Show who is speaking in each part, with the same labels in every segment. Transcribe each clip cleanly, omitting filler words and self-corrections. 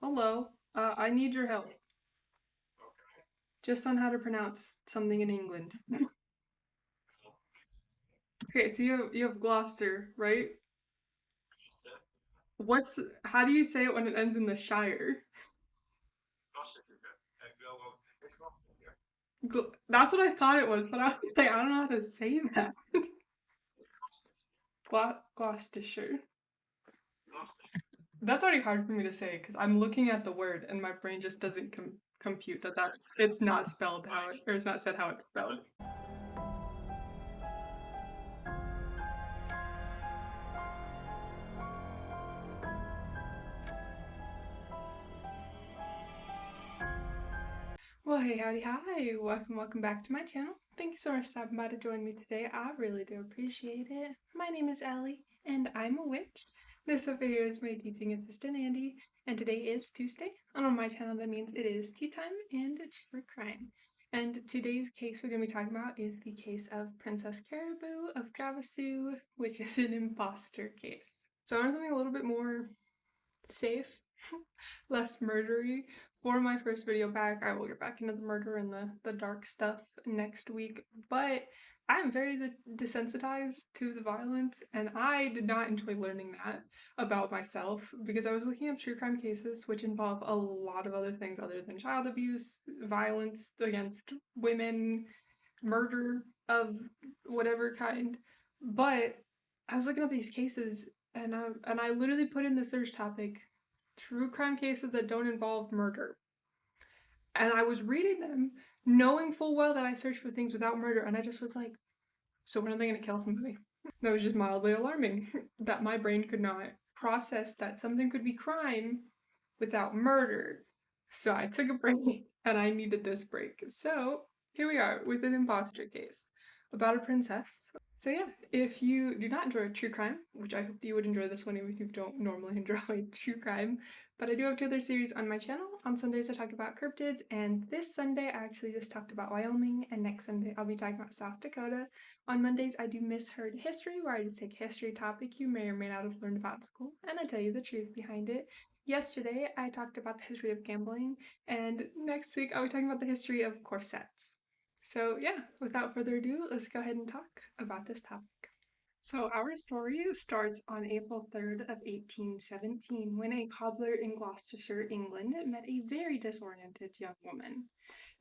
Speaker 1: Hello. I need your help. Just on how to pronounce something in England. Okay, so you have Gloucester, right? How do you say it when it ends in the Shire? That's what I thought it was, but I was like, I don't know how to say that. Gloucestershire. That's already hard for me to say because I'm looking at the word and my brain just doesn't compute that it's not spelled how it or it's not said how it's spelled. Well, hey, howdy, hi. Welcome back to my channel. Thank you so much for stopping by to join me today. I really do appreciate it. My name is Ellie, and I'm a witch. This over here is my teaching assistant, Andy, and today is Tuesday. And on my channel, that means it is tea time and true crime. And today's case we're going to be talking about is the case of Princess Caraboo of Gravesue, which is an imposter case. So I want something a little bit more safe, less murdery. For my first video back, I will get back into the murder and the dark stuff next week, but I'm very desensitized to the violence, and I did not enjoy learning that about myself because I was looking up true crime cases which involve a lot of other things other than child abuse, violence against women, murder of whatever kind. But I was looking at these cases and I literally put in the search topic true crime cases that don't involve murder. And I was reading them knowing full well that I searched for things without murder, and I just was like, so when are they going to kill somebody? That was just mildly alarming that my brain could not process that something could be crime without murder. So I took a break and I needed this break. So here we are with an imposter case about a princess. So yeah, if you do not enjoy true crime, which I hope you would enjoy this one even if you don't normally enjoy true crime, but I do have two other series on my channel. On Sundays I talk about cryptids, and this Sunday I actually just talked about Wyoming, and next Sunday I'll be talking about South Dakota. On Mondays I do Misheard History, where I just take a history topic you may or may not have learned about in school, and I tell you the truth behind it. Yesterday I talked about the history of gambling, and next week I'll be talking about the history of corsets. So yeah, without further ado, let's go ahead and talk about this topic. So our story starts on April 3rd of 1817 when a cobbler in Gloucestershire, England, met a very disoriented young woman.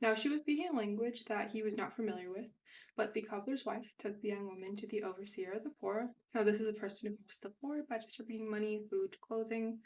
Speaker 1: Now she was speaking a language that he was not familiar with, but the cobbler's wife took the young woman to the overseer of the poor. Now this is a person who helps the poor by distributing money, food, clothing,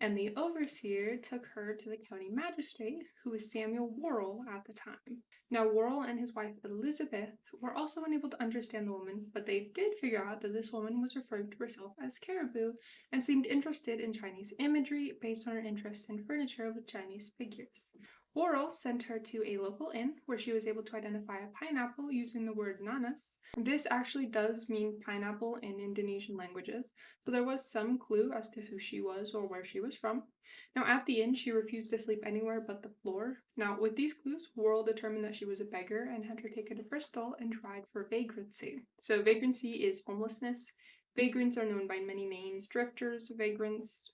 Speaker 1: and the overseer took her to the county magistrate, who was Samuel Worrell at the time. Now, Worrell and his wife Elizabeth were also unable to understand the woman, but they did figure out that this woman was referring to herself as Caraboo and seemed interested in Chinese imagery based on her interest in furniture with Chinese figures. Worrell sent her to a local inn where she was able to identify a pineapple using the word nanas. This actually does mean pineapple in Indonesian languages, so there was some clue as to who she was or where she was from. Now, at the inn, she refused to sleep anywhere but the floor. Now, with these clues, Worrell determined that she was a beggar and had her taken to Bristol and tried for vagrancy. So, vagrancy is homelessness. Vagrants are known by many names: drifters, vagrants.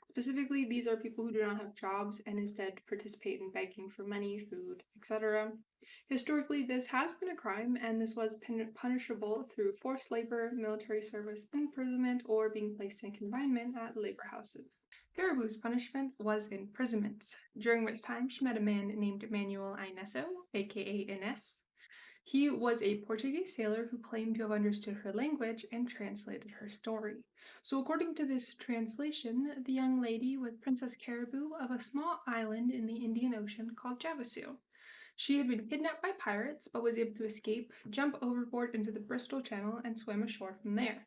Speaker 1: Specifically, these are people who do not have jobs and instead participate in begging for money, food, etc. Historically, this has been a crime, and this was punishable through forced labor, military service, imprisonment, or being placed in confinement at labor houses. Caraboo's punishment was imprisonment, during which time she met a man named Manuel Inesso, aka Ines. He was a Portuguese sailor who claimed to have understood her language and translated her story. So, according to this translation, the young lady was Princess Caraboo of a small island in the Indian Ocean called Javasu. She had been kidnapped by pirates but was able to escape, jump overboard into the Bristol Channel, and swim ashore from there.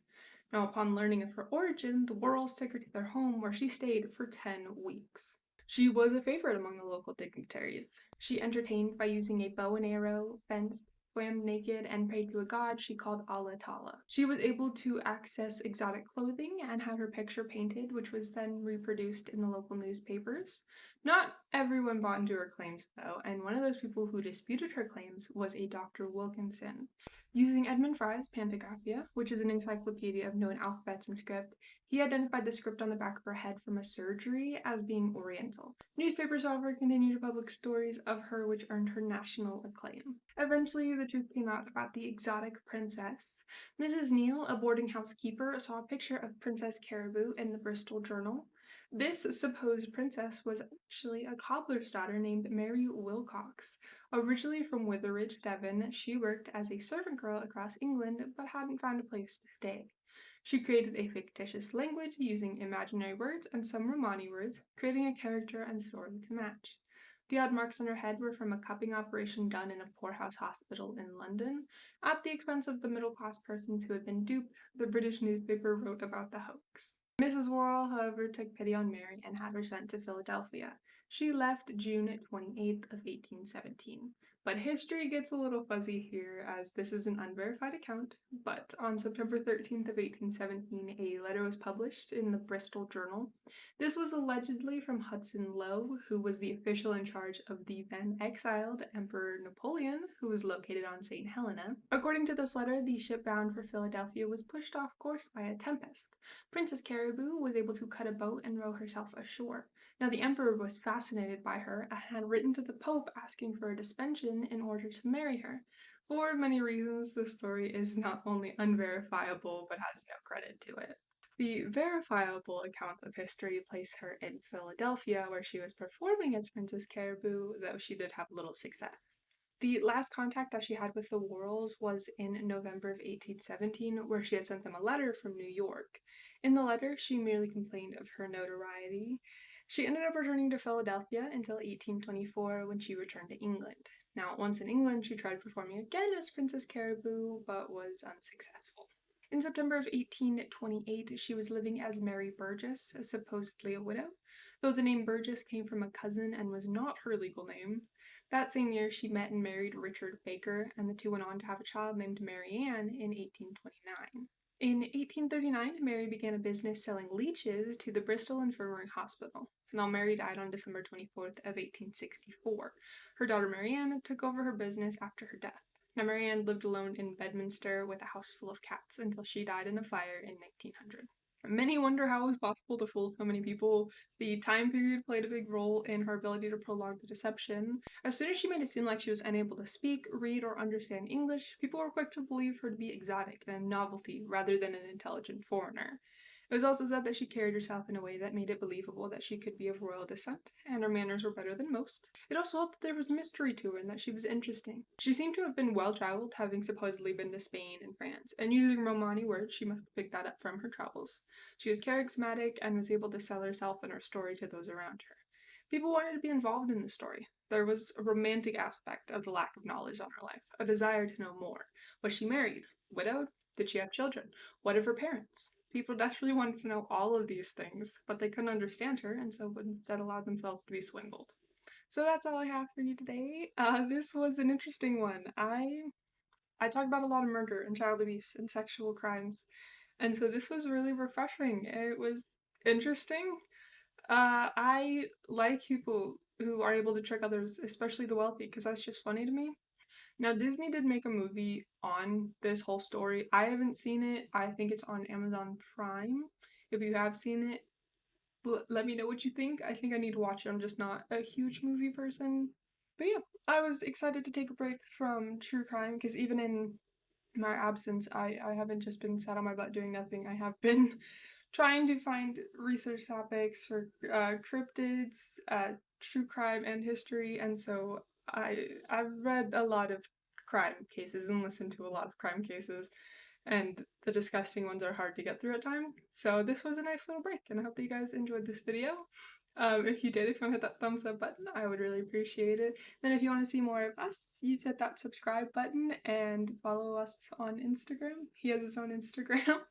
Speaker 1: Now, upon learning of her origin, the Worrells took her to their home where she stayed for 10 weeks. She was a favorite among the local dignitaries. She entertained by using a bow and arrow, fenced, swam naked, and prayed to a god she called Allah Ta'ala. She was able to access exotic clothing and had her picture painted, which was then reproduced in the local newspapers. Not everyone bought into her claims, though, and one of those people who disputed her claims was a Dr. Wilkinson. Using Edmund Fry's Pantographia, which is an encyclopedia of known alphabets and script, he identified the script on the back of her head from a surgery as being Oriental. Newspapers, however, continued to publish stories of her which earned her national acclaim. Eventually, the truth came out about the exotic princess. Mrs. Neal, a boarding house keeper, saw a picture of Princess Caraboo in the Bristol Journal. This supposed princess was actually a cobbler's daughter named Mary Wilcox. Originally from Witheridge, Devon, she worked as a servant girl across England but hadn't found a place to stay. She created a fictitious language using imaginary words and some Romani words, creating a character and story to match. The odd marks on her head were from a cupping operation done in a poorhouse hospital in London. At the expense of the middle class persons who had been duped, the British newspaper wrote about the hoax. Mrs. Worrell, however, took pity on Mary and had her sent to Philadelphia. She left June 28th of 1817. But history gets a little fuzzy here as this is an unverified account, but on September 13th of 1817 a letter was published in the Bristol Journal. This was allegedly from Hudson Lowe, who was the official in charge of the then exiled Emperor Napoleon, who was located on St. Helena. According to this letter, the ship bound for Philadelphia was pushed off course by a tempest. Princess Caraboo was able to cut a boat and row herself ashore. Now, the emperor was fascinated by her and had written to the pope asking for a dispensation in order to marry her. For many reasons, this story is not only unverifiable but has no credit to it. The verifiable accounts of history place her in Philadelphia, where she was performing as Princess Caraboo, though she did have little success. The last contact that she had with the Worrells was in November of 1817, where she had sent them a letter from New York. In the letter, she merely complained of her notoriety. She ended up returning to Philadelphia until 1824 when she returned to England. Now, once in England, she tried performing again as Princess Caraboo, but was unsuccessful. In September of 1828, she was living as Mary Burgess, supposedly a widow, though the name Burgess came from a cousin and was not her legal name. That same year, she met and married Richard Baker, and the two went on to have a child named Mary Ann in 1829. In 1839, Mary began a business selling leeches to the Bristol Infirmary Hospital. Now, Mary died on December 24th of 1864. Her daughter Marianne took over her business after her death. Now, Marianne lived alone in Bedminster with a house full of cats until she died in a fire in 1900. Many wonder how it was possible to fool so many people. The time period played a big role in her ability to prolong the deception. As soon as she made it seem like she was unable to speak, read, or understand English, people were quick to believe her to be exotic and a novelty rather than an intelligent foreigner. It was also said that she carried herself in a way that made it believable that she could be of royal descent, and her manners were better than most. It also helped that there was mystery to her and that she was interesting. She seemed to have been well traveled, having supposedly been to Spain and France, and using Romani words, she must have picked that up from her travels. She was charismatic and was able to sell herself and her story to those around her. People wanted to be involved in the story. There was a romantic aspect of the lack of knowledge on her life, a desire to know more. Was she married? Widowed? Did she have children? What of her parents? People desperately wanted to know all of these things, but they couldn't understand her, and so would instead allow themselves to be swindled. So that's all I have for you today. This was an interesting one. I talked about a lot of murder and child abuse and sexual crimes, and so this was really refreshing. It was interesting. I like people who are able to trick others, especially the wealthy, because that's just funny to me. Now, Disney did make a movie on this whole story. I haven't seen it. I think it's on Amazon Prime. If you have seen it, let me know what you think. I think I need to watch it. I'm just not a huge movie person. But yeah, I was excited to take a break from true crime because even in my absence, I haven't just been sat on my butt doing nothing. I have been trying to find research topics for cryptids, true crime, and history, and so I've read a lot of crime cases and listened to a lot of crime cases, and the disgusting ones are hard to get through at times. So this was a nice little break, and I hope that you guys enjoyed this video. If you did, if you want to hit that thumbs up button, I would really appreciate it. Then if you want to see more of us, you hit that subscribe button and follow us on Instagram. He has his own Instagram.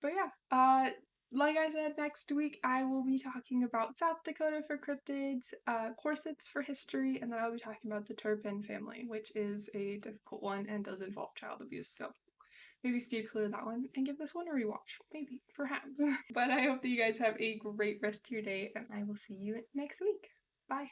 Speaker 1: But yeah, like I said, next week I will be talking about South Dakota for cryptids, corsets for history, and then I'll be talking about the Turpin family, which is a difficult one and does involve child abuse. So maybe steer clear of that one and give this one a rewatch. Maybe, perhaps. But I hope that you guys have a great rest of your day, and I will see you next week. Bye.